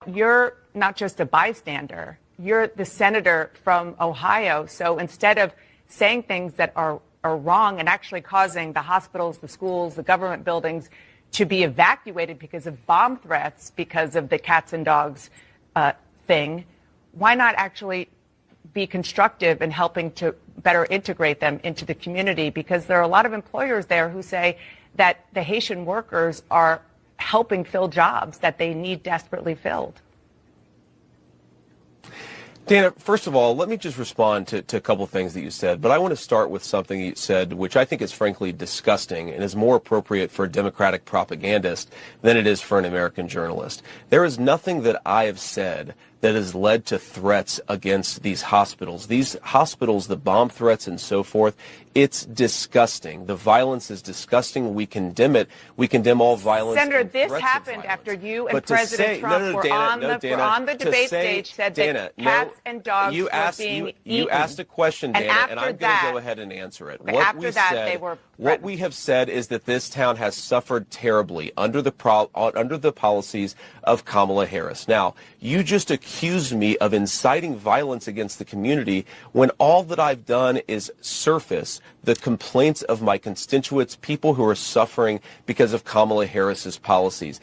you're not just a bystander, you're the senator from Ohio. So instead of saying things that are wrong and actually causing the hospitals, the schools, the government buildings to be evacuated because of bomb threats, because of the cats and dogs thing, why not actually be constructive in helping to better integrate them into the community? Because there are a lot of employers there who say that the Haitian workers are helping fill jobs that they need desperately filled. Dana, first of all, let me just respond to a couple of things that you said, but I want to start with something you said, which I think is frankly disgusting and is more appropriate for a Democratic propagandist than it is for an American journalist. There is nothing that I have said that has led to threats against these hospitals. These hospitals, the bomb threats and so forth, it's disgusting. The violence is disgusting. We condemn it. We condemn all violence. Senator, this happened after you and President Trump were on the debate stage, said that cats and dogs were being eaten. You asked a question, Dana, and I'm going to go ahead and answer it. What we have said is that this town has suffered terribly under the policies of Kamala Harris. Now, you just accused me of inciting violence against the community when all that I've done is surface the complaints of my constituents, people who are suffering because of Kamala Harris's policies.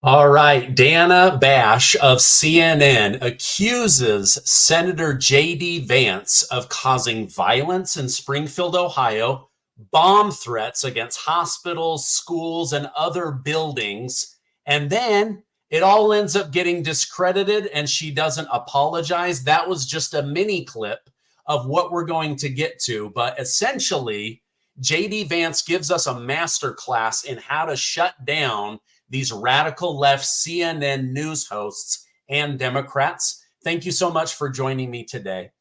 All right, Dana Bash of CNN accuses Senator JD Vance of causing violence in Springfield, Ohio, bomb threats against hospitals, schools, and other buildings, and then it all ends up getting discredited and she doesn't apologize. That was just a mini clip of what we're going to get to. But essentially, JD Vance gives us a masterclass in how to shut down these radical left CNN news hosts and Democrats. Thank you so much for joining me today.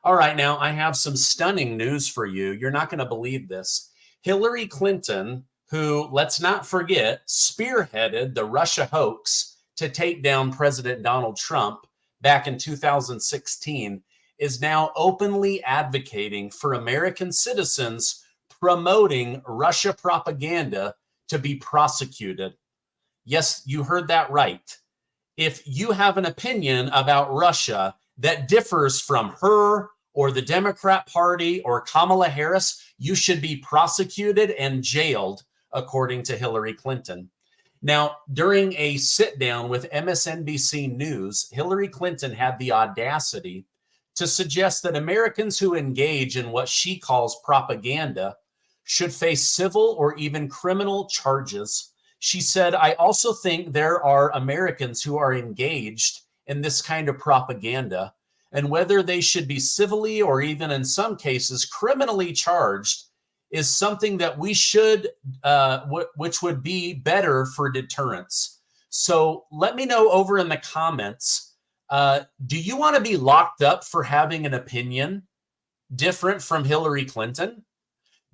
All right, now I have some stunning news for you. You're not going to believe this. Hillary Clinton, who, let's not forget, spearheaded the Russia hoax to take down President Donald Trump back in 2016, is now openly advocating for American citizens promoting Russia propaganda to be prosecuted. Yes, you heard that right. If you have an opinion about Russia that differs from her or the Democrat Party or Kamala Harris, you should be prosecuted and jailed, according to Hillary Clinton. Now, during a sit-down with MSNBC News, Hillary Clinton had the audacity to suggest that Americans who engage in what she calls propaganda should face civil or even criminal charges. She said, "I also think there are Americans who are engaged in this kind of propaganda, and whether they should be civilly or even in some cases criminally charged is something that we should, which would be better for deterrence." So let me know over in the comments, do you want to be locked up for having an opinion different from Hillary Clinton?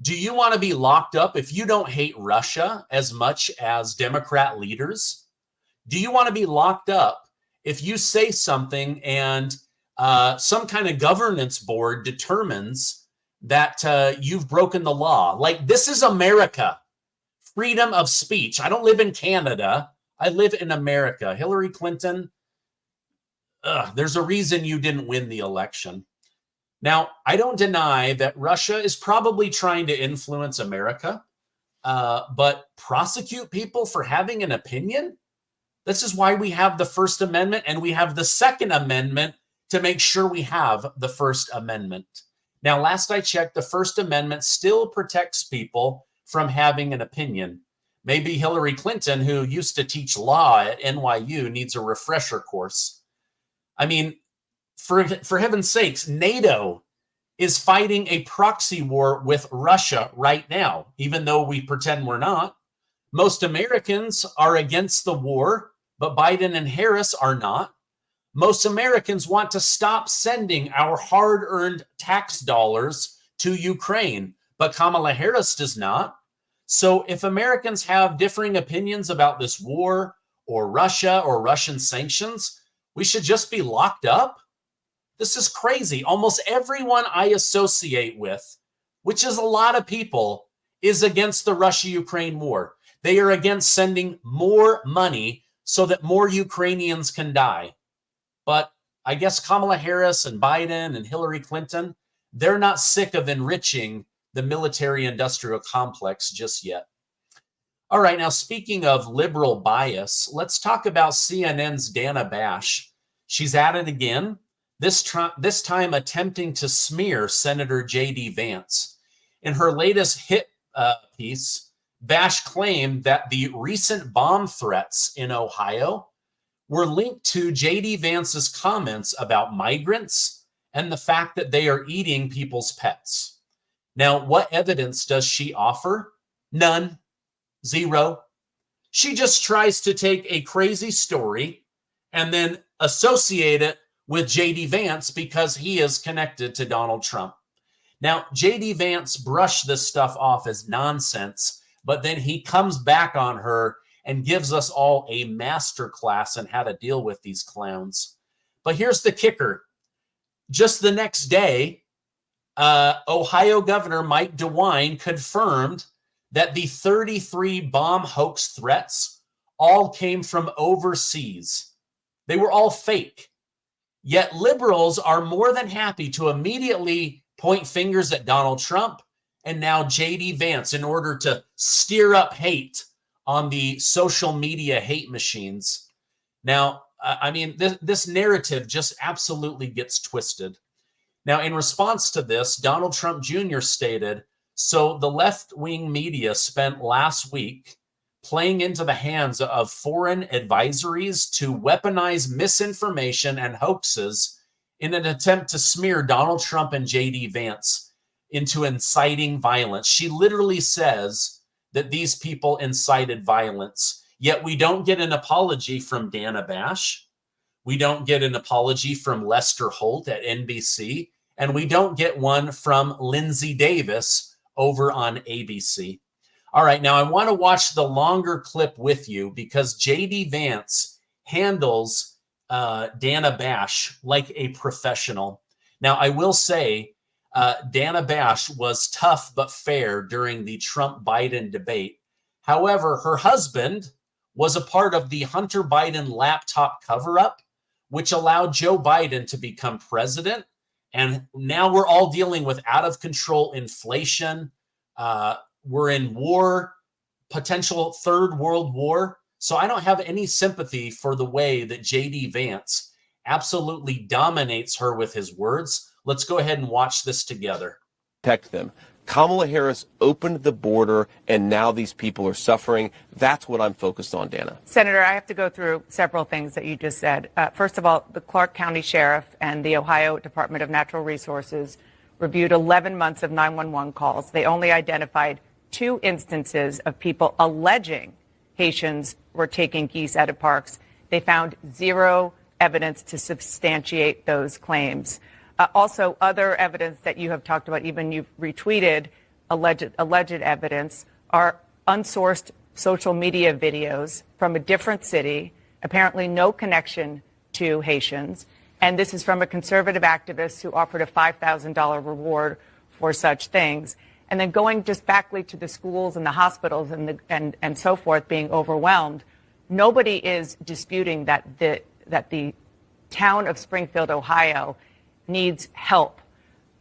Do you want to be locked up if you don't hate Russia as much as Democrat leaders? Do you want to be locked up if you say something and some kind of governance board determines that you've broken the law? Like, this is America. Freedom of speech. I don't live in Canada. I live in America. Hillary Clinton, there's a reason you didn't win the election. Now, I don't deny that Russia is probably trying to influence America, but prosecute people for having an opinion? This is why we have the First Amendment, and we have the Second Amendment to make sure we have the First Amendment. Now, last I checked, the First Amendment still protects people from having an opinion. Maybe Hillary Clinton, who used to teach law at NYU, needs a refresher course. I mean, for heaven's sakes, NATO is fighting a proxy war with Russia right now, even though we pretend we're not. Most Americans are against the war, but Biden and Harris are not. Most Americans want to stop sending our hard-earned tax dollars to Ukraine, but Kamala Harris does not. So if Americans have differing opinions about this war or Russia or Russian sanctions, we should just be locked up? This is crazy. Almost everyone I associate with, which is a lot of people, is against the Russia-Ukraine war. They are against sending more money so that more Ukrainians can die. But I guess Kamala Harris and Biden and Hillary Clinton, they're not sick of enriching the military-industrial complex just yet. All right, now speaking of liberal bias, let's talk about CNN's Dana Bash. She's at it again, this time attempting to smear Senator JD Vance. In her latest hit piece, Bash claimed that the recent bomb threats in Ohio were linked to JD Vance's comments about migrants and the fact that they are eating people's pets. Now, what evidence does she offer? None. Zero. She just tries to take a crazy story and then associate it with JD Vance because he is connected to Donald Trump. Now, JD Vance brushed this stuff off as nonsense, but then he comes back on her and gives us all a masterclass on how to deal with these clowns. But here's the kicker. Just the next day, Ohio Governor Mike DeWine confirmed that the 33 bomb hoax threats all came from overseas. They were all fake. Yet liberals are more than happy to immediately point fingers at Donald Trump and now JD Vance in order to stir up hate on the social media hate machines. Now, I mean, this narrative just absolutely gets twisted. Now, in response to this, Donald Trump Jr. stated, so the left-wing media spent last week playing into the hands of foreign advisories to weaponize misinformation and hoaxes in an attempt to smear Donald Trump and JD Vance into inciting violence. She literally says that these people incited violence, yet we don't get an apology from Dana Bash. We don't get an apology from Lester Holt at NBC, and we don't get one from Lindsay Davis over on ABC. All right, now I want to watch the longer clip with you because JD Vance handles Dana Bash like a professional. Now, I will say Dana Bash was tough but fair during the Trump-Biden debate. However, her husband was a part of the Hunter Biden laptop cover-up, which allowed Joe Biden to become president. And now we're all dealing with out-of-control inflation. We're in war, potential third world war. So I don't have any sympathy for the way that JD Vance absolutely dominates her with his words. Let's go ahead and watch this together. Protect them. Kamala Harris opened the border, and now these people are suffering. That's what I'm focused on, Dana. Senator, I have to go through several things that you just said. First of all, the Clark County Sheriff and the Ohio Department of Natural Resources reviewed 11 months of 911 calls. They only identified 2 instances of people alleging Haitians were taking geese out of parks. They found 0 evidence to substantiate those claims. Also, other evidence that you have talked about, even you've retweeted alleged evidence, are unsourced social media videos from a different city, apparently no connection to Haitians. And this is from a conservative activist who offered a $5,000 reward for such things. And then going just backly to the schools and the hospitals and so forth being overwhelmed, nobody is disputing that the town of Springfield, Ohio, needs help.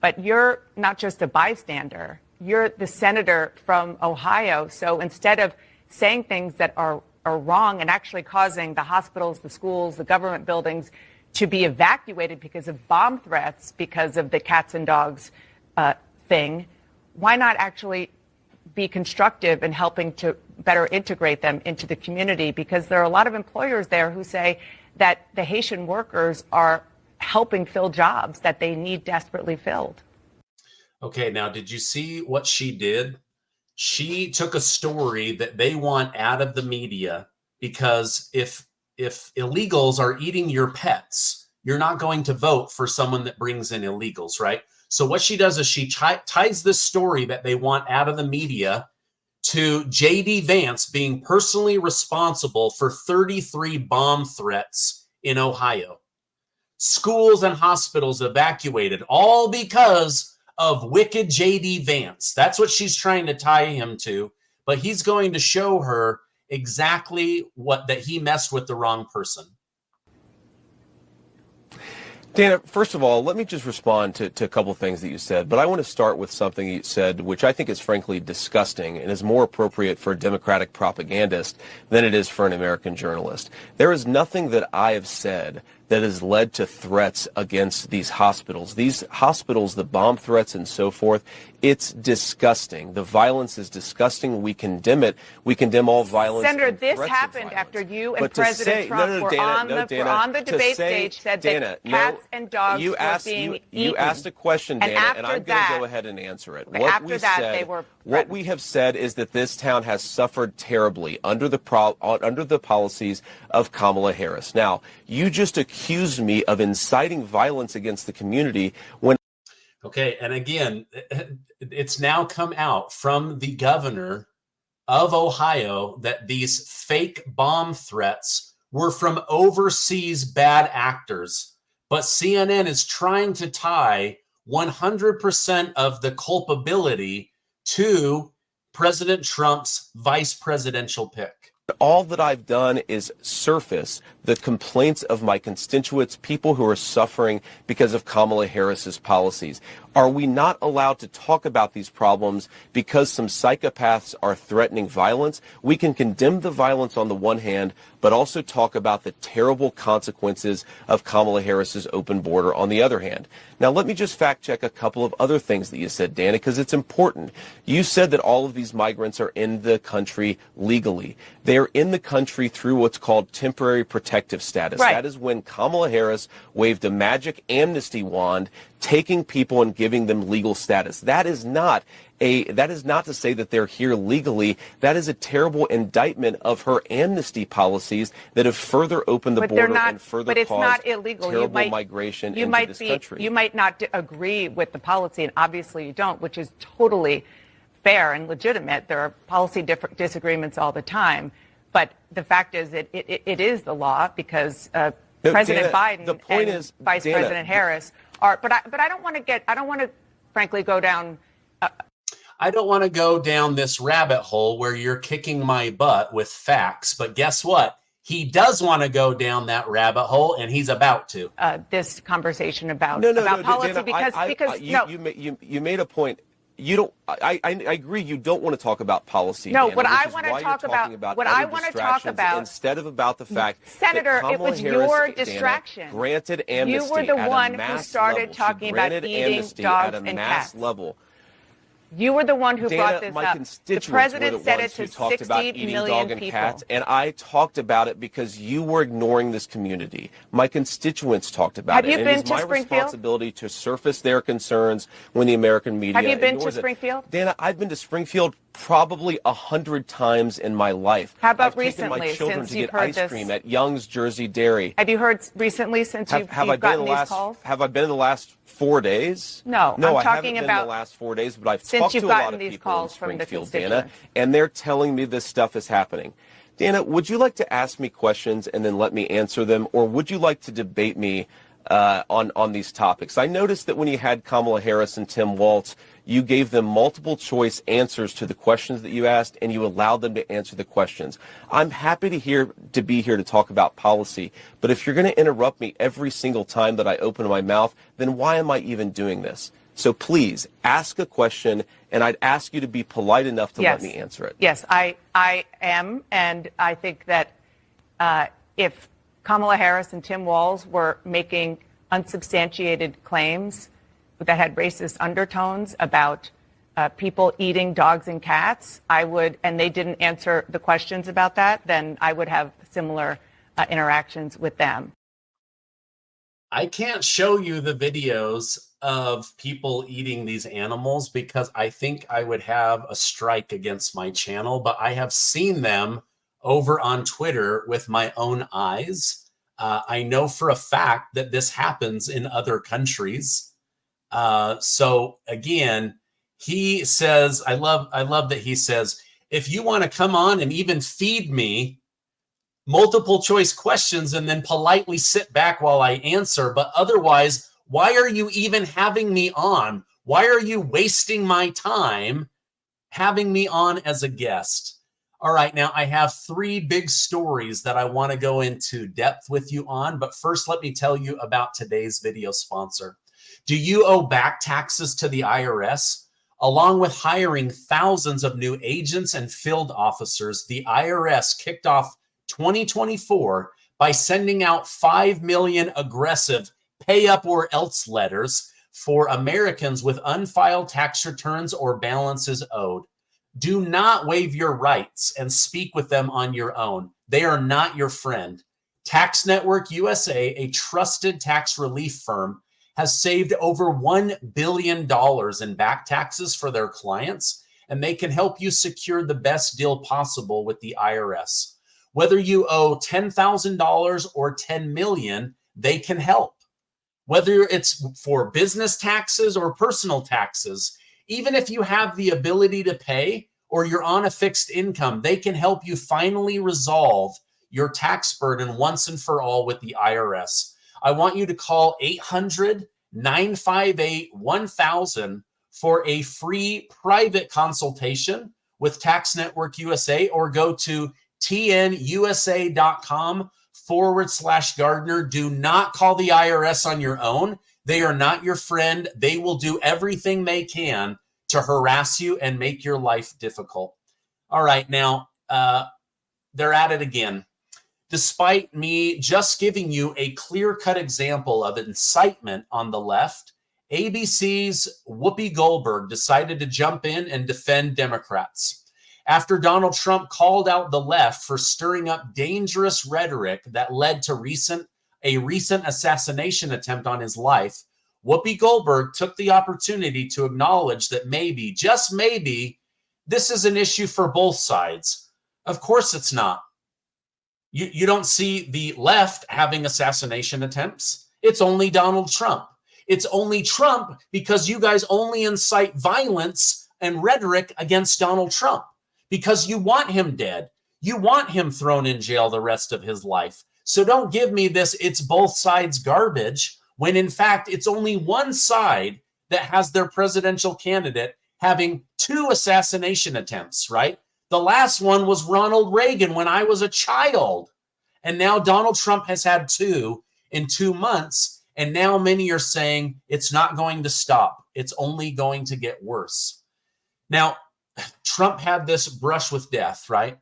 But you're not just a bystander. You're the senator from Ohio. So instead of saying things that are wrong and actually causing the hospitals, the schools, the government buildings to be evacuated because of bomb threats, because of the cats and dogs thing, why not actually be constructive in helping to better integrate them into the community? Because there are a lot of employers there who say that the Haitian workers are helping fill jobs that they need desperately filled. Okay, now did you see what she did? She took a story that they want out of the media because if illegals are eating your pets, you're not going to vote for someone that brings in illegals, right? So what she does is she ties this story that they want out of the media to JD Vance being personally responsible for 33 bomb threats in Ohio. Schools and hospitals evacuated, all because of wicked JD Vance. That's what she's trying to tie him to. But he's going to show her exactly that he messed with the wrong person. Dana, first of all, let me just respond to a couple of things that you said, but I want to start with something you said, which I think is frankly disgusting and is more appropriate for a Democratic propagandist than it is for an American journalist. There is nothing that I have said that has led to threats against these hospitals. These hospitals, the bomb threats and so forth, it's disgusting. The violence is disgusting. We condemn it. We condemn all violence. Senator, this happened after you and President Trump were on the debate stage, said that cats and dogs were being eaten. You asked a question, Dana, and I'm going to go ahead and answer it. What we have said is that this town has suffered terribly under the policies of Kamala Harris. Now, you just accused me of inciting violence against the community when... Okay, and again, it's now come out from the governor of Ohio that these fake bomb threats were from overseas bad actors. But CNN is trying to tie 100% of the culpability to President Trump's vice presidential pick. All that I've done is surface the complaints of my constituents, people who are suffering because of Kamala Harris's policies. Are we not allowed to talk about these problems because some psychopaths are threatening violence? We can condemn the violence on the one hand, but also talk about the terrible consequences of Kamala Harris's open border on the other hand. Now, let me just fact check a couple of other things that you said, Dana, because it's important. You said that all of these migrants are in the country legally. They are in the country through what's called temporary protective status. Right. That is when Kamala Harris waved a magic amnesty wand, taking people and giving them legal status. That is not to say that they're here legally. That is a terrible indictment of her amnesty policies that have further opened the border and further caused terrible migration into this country. You might not agree with the policy, and obviously you don't, which is totally fair and legitimate. There are policy disagreements all the time. But the fact is it is the law because President Biden and Vice President Harris are. But I don't want to frankly go down. I don't want to go down this rabbit hole where you're kicking my butt with facts. But guess what? He does want to go down that rabbit hole, and he's about to. This conversation about policy Dana, you made a point. You don't. I agree. You don't want to talk about policy. No, Dana, what I want to talk about instead of about the fact, Senator, that it was Harris, your distraction. Dana, granted amnesty. You were the one who started level. talking about eating dogs and cats. Level. You were the one who Dana, brought this my up. Constituents The president were the said ones it to who talked 60 about eating million dog and people. cats, and I talked about it because you were ignoring this community. My constituents talked about it. Have you been to Springfield? It is my responsibility to surface their concerns when the American media Have you been ignores to Springfield? It. Dana, I've been to Springfield probably 100 times in my life. How about I've taken recently, my children since to you've get heard ice this? cream at Young's Jersey Dairy. Have you heard recently since you've gotten these calls? Have I been in the last 4 days? No, I'm talking haven't been about in the last 4 days, but I've since talked you've to a lot gotten of these people calls in from the Springfield, constituents. Dana, and they're telling me this stuff is happening. Dana, would you like to ask me questions and then let me answer them, or would you like to debate me on these topics? I noticed that when you had Kamala Harris and Tim Walz, you gave them multiple choice answers to the questions that you asked, and you allowed them to answer the questions. I'm happy to be here to talk about policy, but if you're going to interrupt me every single time that I open my mouth, then why am I even doing this? So please ask a question, and I'd ask you to be polite enough to let me answer it. Yes, I am, and I think that if Kamala Harris and Tim Walz were making unsubstantiated claims that had racist undertones about people eating dogs and cats, and they didn't answer the questions about that, then I would have similar interactions with them. I can't show you the videos of people eating these animals because I think I would have a strike against my channel, but I have seen them over on Twitter with my own eyes. I know for a fact that this happens in other countries. So again, he says, I love that he says, if you want to come on and even feed me multiple choice questions and then politely sit back while I answer, but otherwise, why are you even having me on? Why are you wasting my time having me on as a guest? All right, now I have three big stories that I want to go into depth with you on, but first let me tell you about today's video sponsor. Do you owe back taxes to the IRS? Along with hiring thousands of new agents and field officers, the IRS kicked off 2024 by sending out 5 million aggressive pay up or else letters for Americans with unfiled tax returns or balances owed. Do not waive your rights and speak with them on your own. They are not your friend. Tax Network USA, a trusted tax relief firm, has saved over $1 billion in back taxes for their clients, and they can help you secure the best deal possible with the IRS. Whether you owe $10,000 or $10 million, they can help. Whether it's for business taxes or personal taxes, even if you have the ability to pay or you're on a fixed income, they can help you finally resolve your tax burden once and for all with the IRS. I want you to call 800-958-1000 for a free private consultation with Tax Network USA, or go to tnusa.com/Gardner. Do not call the IRS on your own. They are not your friend. They will do everything they can to harass you and make your life difficult. All right, now they're at it again. Despite me just giving you a clear-cut example of incitement on the left, ABC's Whoopi Goldberg decided to jump in and defend Democrats. After Donald Trump called out the left for stirring up dangerous rhetoric that led to a recent assassination attempt on his life, Whoopi Goldberg took the opportunity to acknowledge that maybe, just maybe, this is an issue for both sides. Of course it's not. You don't see the left having assassination attempts. It's only Donald Trump. It's only Trump because you guys only incite violence and rhetoric against Donald Trump because you want him dead. You want him thrown in jail the rest of his life. So don't give me this "it's both sides" garbage, when in fact it's only one side that has their presidential candidate having 2 assassination attempts, right? The last one was Ronald Reagan when I was a child. And now Donald Trump has had 2 in 2 months. And now many are saying it's not going to stop. It's only going to get worse. Now, Trump had this brush with death, right?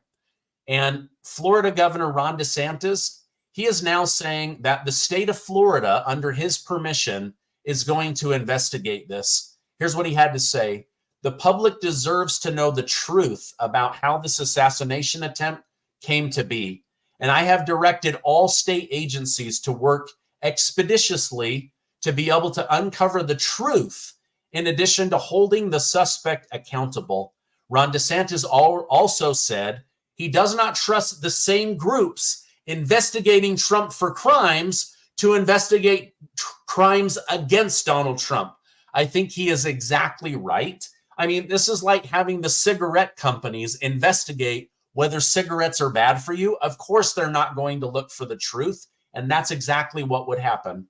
And Florida Governor Ron DeSantis, he is now saying that the state of Florida, under his permission, is going to investigate this. Here's what he had to say. The public deserves to know the truth about how this assassination attempt came to be. And I have directed all state agencies to work expeditiously to be able to uncover the truth, in addition to holding the suspect accountable. Ron DeSantis also said he does not trust the same groups investigating Trump for crimes to investigate crimes against Donald Trump. I think he is exactly right. I mean, this is like having the cigarette companies investigate whether cigarettes are bad for you. Of course, they're not going to look for the truth, and that's exactly what would happen.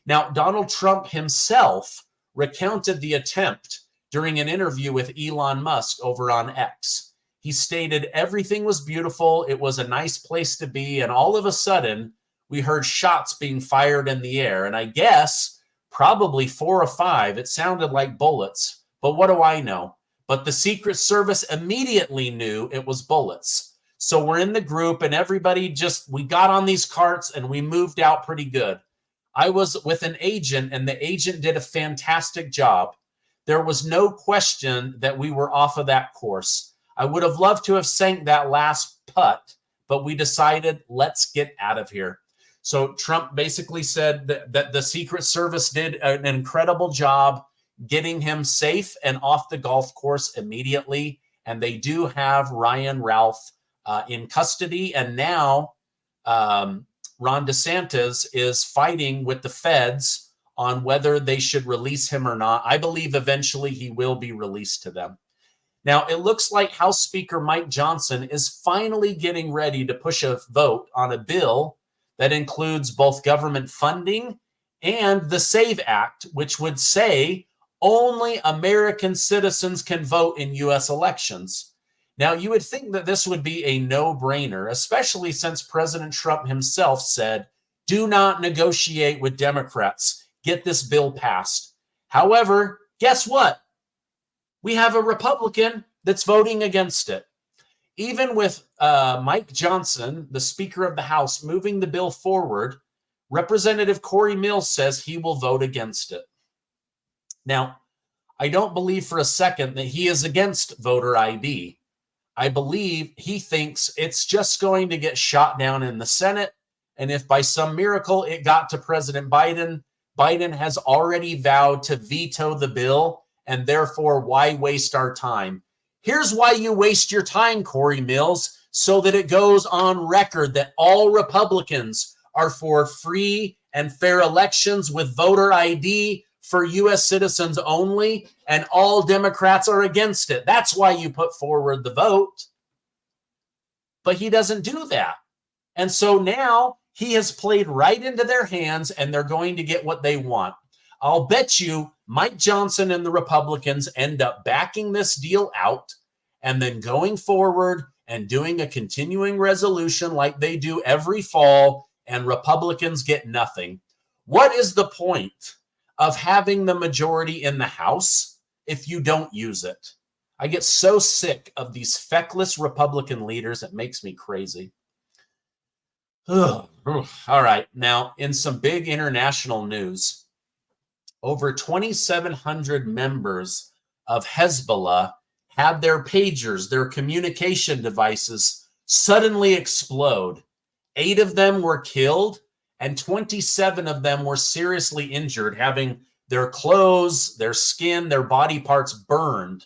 Now, Donald Trump himself recounted the attempt during an interview with Elon Musk over on X. He stated everything was beautiful, it was a nice place to be, and all of a sudden, we heard shots being fired in the air, and I guess probably 4 or 5. It sounded like bullets. But what do I know? But the Secret Service immediately knew it was bullets. So we're in the group and everybody we got on these carts and we moved out pretty good. I was with an agent and the agent did a fantastic job. There was no question that we were off of that course. I would have loved to have sank that last putt, but we decided, let's get out of here. So Trump basically said that the Secret Service did an incredible job getting him safe and off the golf course immediately. And they do have Ryan Ralph in custody. And now Ron DeSantis is fighting with the feds on whether they should release him or not. I believe eventually he will be released to them. Now, it looks like House Speaker Mike Johnson is finally getting ready to push a vote on a bill that includes both government funding and the SAVE Act, which would say only American citizens can vote in U.S. elections. Now, you would think that this would be a no-brainer, especially since President Trump himself said, do not negotiate with Democrats. Get this bill passed. However, guess what? We have a Republican that's voting against it. Even with Mike Johnson, the Speaker of the House, moving the bill forward, Representative Corey Mills says he will vote against it. Now, I don't believe for a second that he is against voter ID. I believe he thinks it's just going to get shot down in the Senate. And if by some miracle it got to President Biden, Biden has already vowed to veto the bill. And therefore, why waste our time? Here's why you waste your time, Corey Mills, so that it goes on record that all Republicans are for free and fair elections with voter ID for U.S. citizens only, and all Democrats are against it. That's why you put forward the vote. But he doesn't do that. And so now he has played right into their hands, and they're going to get what they want. I'll bet you Mike Johnson and the Republicans end up backing this deal out and then going forward and doing a continuing resolution like they do every fall, and Republicans get nothing. What is the point of having the majority in the House if you don't use it? I get so sick of these feckless Republican leaders. It makes me crazy. Ugh. All right. Now, in some big international news, over 2,700 members of Hezbollah had their pagers, their communication devices, suddenly explode. 8 of them were killed, and 27 of them were seriously injured, having their clothes, their skin, their body parts burned.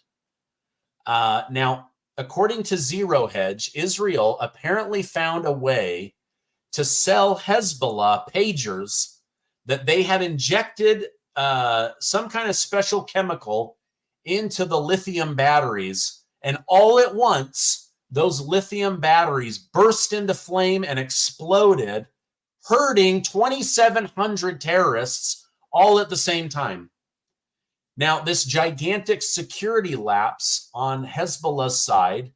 Now, according to Zero Hedge, Israel apparently found a way to sell Hezbollah pagers that they had injected some kind of special chemical into the lithium batteries. And all at once, those lithium batteries burst into flame and exploded, hurting 2,700 terrorists all at the same time. Now, this gigantic security lapse on Hezbollah's side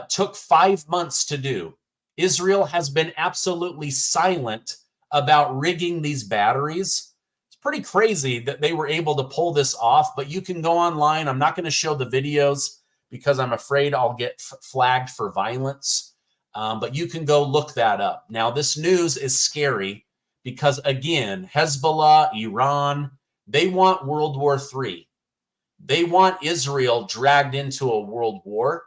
took 5 months to do. Israel has been absolutely silent about rigging these batteries. It's pretty crazy that they were able to pull this off, but you can go online. I'm not going to show the videos because I'm afraid I'll get flagged for violence. But you can go look that up. Now, this news is scary because, again, Hezbollah, Iran, they want World War III. They want Israel dragged into a world war.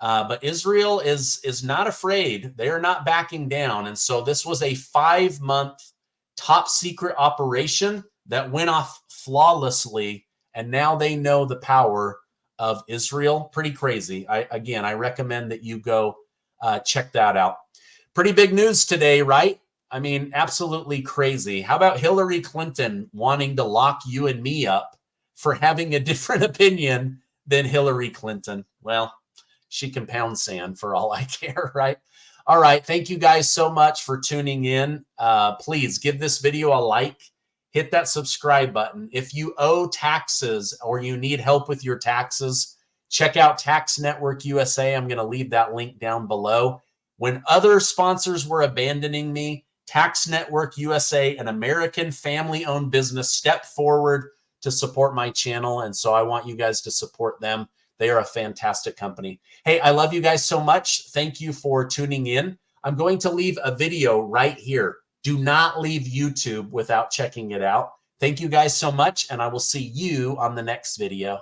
But Israel is not afraid. They're not backing down. And so this was a 5-month top secret operation that went off flawlessly. And now they know the power of Israel. Pretty crazy. I recommend that you go check that out. Pretty big news today, right? I mean, absolutely crazy. How about Hillary Clinton wanting to lock you and me up for having a different opinion than Hillary Clinton? Well, she can pound sand for all I care, right? All right. Thank you guys so much for tuning in. Please give this video a like. Hit that subscribe button. If you owe taxes or you need help with your taxes, check out Tax Network USA. I'm going to leave that link down below. When other sponsors were abandoning me, Tax Network USA, an American family-owned business, stepped forward to support my channel. And so I want you guys to support them. They are a fantastic company. Hey, I love you guys so much. Thank you for tuning in. I'm going to leave a video right here. Do not leave YouTube without checking it out. Thank you guys so much, and I will see you on the next video.